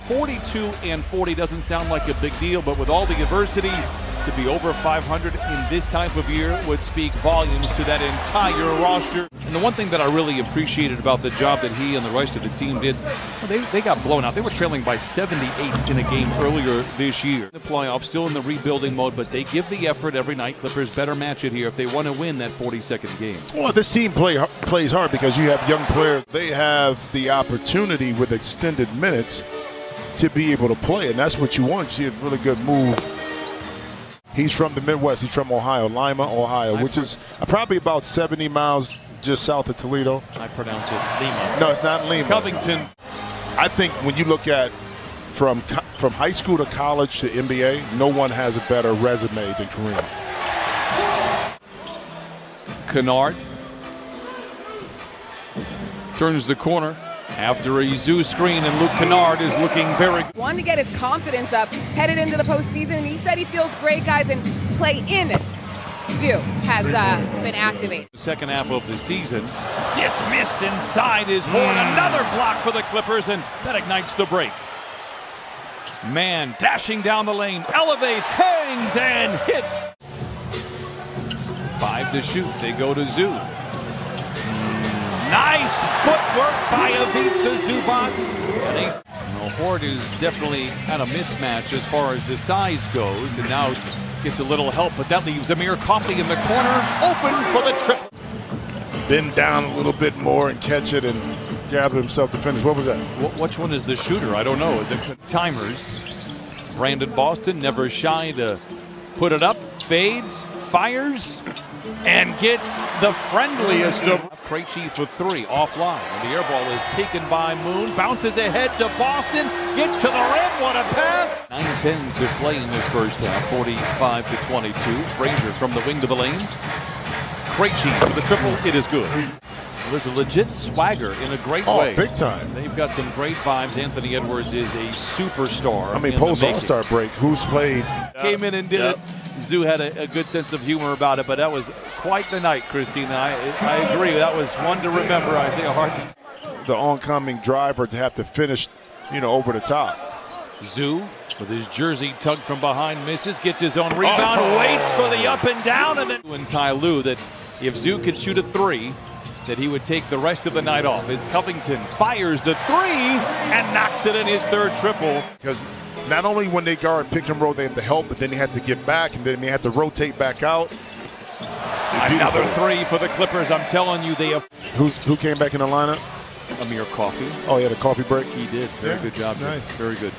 42 and 40 doesn't sound like a big deal, but with all the adversity, to be over 500 in this type of year would speak volumes to that entire roster. And the one thing that I really appreciated about the job that he and the rest of the team did, well, they got blown out. They were trailing by 78 in a game earlier this year. The playoffs, still in the rebuilding mode, but they give the effort every night. Clippers better match it here if they want to win that 42nd game. Well, this team plays hard because you have young players. They have the opportunity with extended minutes to be able to play, and that's what you want. You see a really good move. He's from the Midwest. He's from Ohio, Lima, Ohio, which is probably about 70 miles just south of Toledo. I pronounce it Lima. No, it's not Lima. Covington. I think when you look at from high school to college to NBA, no one has a better resume than Kareem. Kennard turns the corner after a Zoo screen, and Luke Kennard is looking very good. Wanted to get his confidence up, headed into the postseason. He said he feels great, guys, and play in it. Zoo has been activated. The second half of the season, dismissed inside his horn. Another block for the Clippers, and that ignites the break. Man dashing down the lane, elevates, hangs, and hits. 5 to shoot. They go to Zoo. Nice footwork by Ivica Zubac. Hort is definitely at a mismatch as far as the size goes, and now gets a little help, but that leaves Amir Coffey in the corner, open for the triple. Bend down a little bit more and catch it and grab himself to finish. What was that? Which one is the shooter? I don't know. Is it timers? Brandon Boston, never shy to put it up, fades, fires, and gets the friendliest of Krejci for 3 offline. And the air ball is taken by Moon, bounces ahead to Boston, gets to the rim. What a pass! 9-10 to play in this first half, 45 to 22. Frazier from the wing to the lane. Krejci for the triple. It is good. Well, there's a legit swagger in a great way. Big time. They've got some great vibes. Anthony Edwards is a superstar. I mean, post All-Star break, who's played? Came in and did it. Zoo had a good sense of humor about it, but that was quite the night, Christina. I agree. That was one to remember. Isaiah Harden. The oncoming driver to have to finish, over the top. Zoo with his jersey tugged from behind, misses, gets his own rebound, waits for the up and down, and then and Ty Lue that if Zoo could shoot a 3, that he would take the rest of the night off. As Covington fires the 3 and knocks it in his 3rd triple. Because not only when they guard pick and roll, they have to help, but then they have to get back, and then they have to rotate back out. Another 3 for the Clippers. I'm telling you, they have. Who came back in the lineup? Amir Coffey. Oh, he had a coffee break? He did. Very good job. Nice. Very good.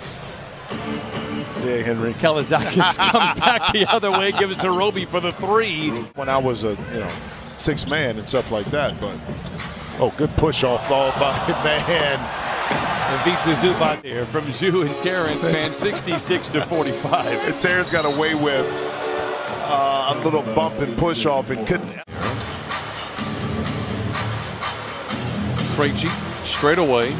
Yeah, Henry. Kalazakis comes back the other way, gives to Roby for the 3. When I was a, 6 man and stuff like that, but good push off ball by man. Ivica Zubac there from Zoo and Terrence, man, 66 to 45. And Terrence got away with a little bump and push off and couldn't. Krejci straight away.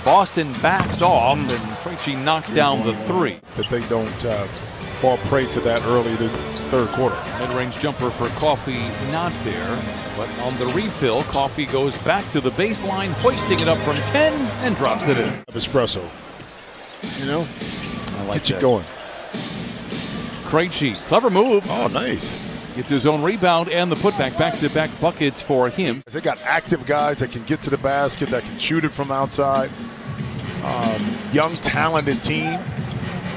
Boston backs off, and Krejci knocks down the 3. That they don't fall prey to that early in the 3rd quarter. Mid-range jumper for Coffey not there, but on the refill, Coffey goes back to the baseline, hoisting it up from 10 and drops it in. Espresso. I like Get you that. going. Krejci, clever move. Oh, nice. Gets his own rebound and the putback, back-to-back buckets for him. They got active guys that can get to the basket, that can shoot it from outside. Young, talented team.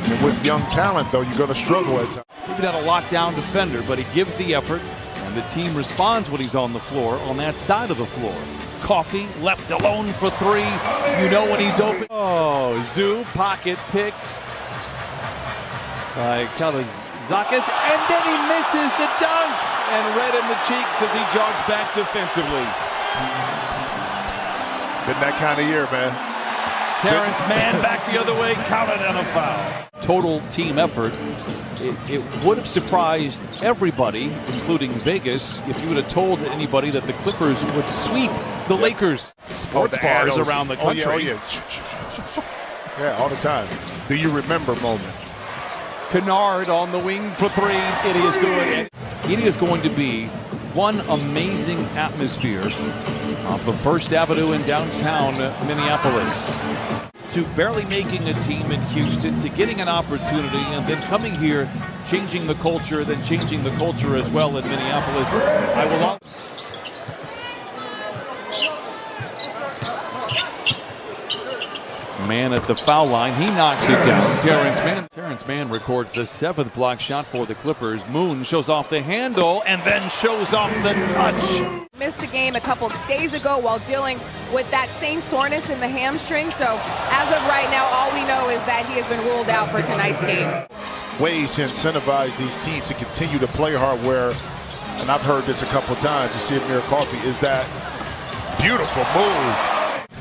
And with young talent, though, you're going to struggle at times. He's not a lockdown defender, but he gives the effort, and the team responds when he's on the floor, on that side of the floor. Coffey left alone for 3. You know when he's open. Oh, Zoo pocket picked by Kalazakis, and then he misses the dunk, and red in the cheeks as he jogs back defensively. Been that kind of year, man. Terrence Mann back the other way, counted on a foul. Total team effort. It would have surprised everybody, including Vegas, if you would have told anybody that the Clippers would sweep the Lakers. Sports bars around the country. Yeah, all the time. Do you remember moment? Kennard on the wing for 3. It is good. It is going to be one amazing atmosphere off of First Avenue in downtown Minneapolis. to barely making a team in Houston to getting an opportunity and then coming here, changing the culture, then changing the culture as well in Minneapolis. I will. Mann at the foul line. He knocks it down. Terrence Mann records the 7th block shot for the Clippers. Moon shows off the handle and then shows off the touch. Missed a game a couple days ago while dealing with that same soreness in the hamstring. So as of right now, all we know is that he has been ruled out for tonight's game. Ways to incentivize these teams to continue to play hard where, and I've heard this a couple times, you see it Amir Coffey, is that beautiful move.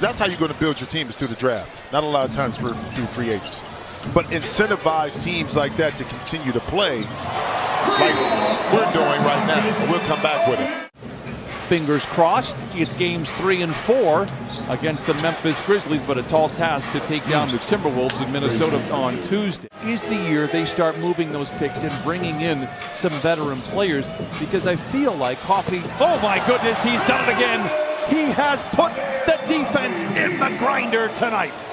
That's how you're going to build your team, is through the draft. Not a lot of times through free agents. But incentivize teams like that to continue to play like we're doing right now. We'll come back with it. Fingers crossed. It's games 3 and 4 against the Memphis Grizzlies, but a tall task to take down the Timberwolves in Minnesota on Tuesday. Is the year they start moving those picks and bringing in some veteran players, because I feel like Coffey, oh my goodness, he's done it again. He has put the defense in the grinder tonight.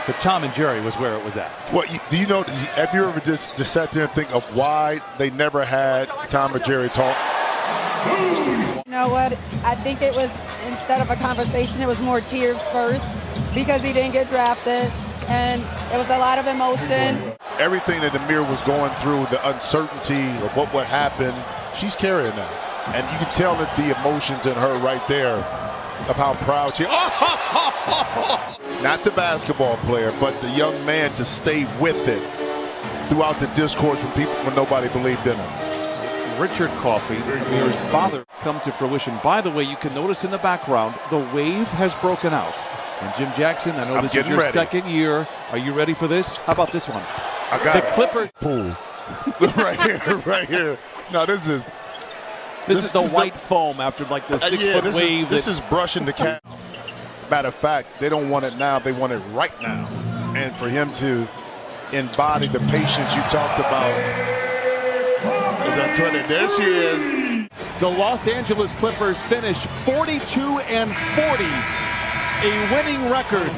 The Tom and Jerry was where it was at. Well, do you know, have you ever just sat there and think of why they never had Tom and Jerry talk? You know what? I think it was, instead of a conversation, it was more tears first because he didn't get drafted, and it was a lot of emotion. Everything that Amir was going through, the uncertainty of what would happen, she's carrying that. And you can tell that the emotions in her right there of how proud she is. Not the basketball player, but the young man to stay with it throughout the discourse when nobody believed in him. Richard Coffey, Amir's father, come to fruition. By the way, you can notice in the background, the wave has broken out. And Jim Jackson, I know this is your second year. Are you ready for this? How about this one? I got the Clippers pool. right here. No, this is the white foam after like the 6-foot wave. This is brushing the cat. Matter of fact, they don't want it now. They want it right now. And for him to embody the patience you talked about. There she is. The Los Angeles Clippers finish 42-40, a winning record.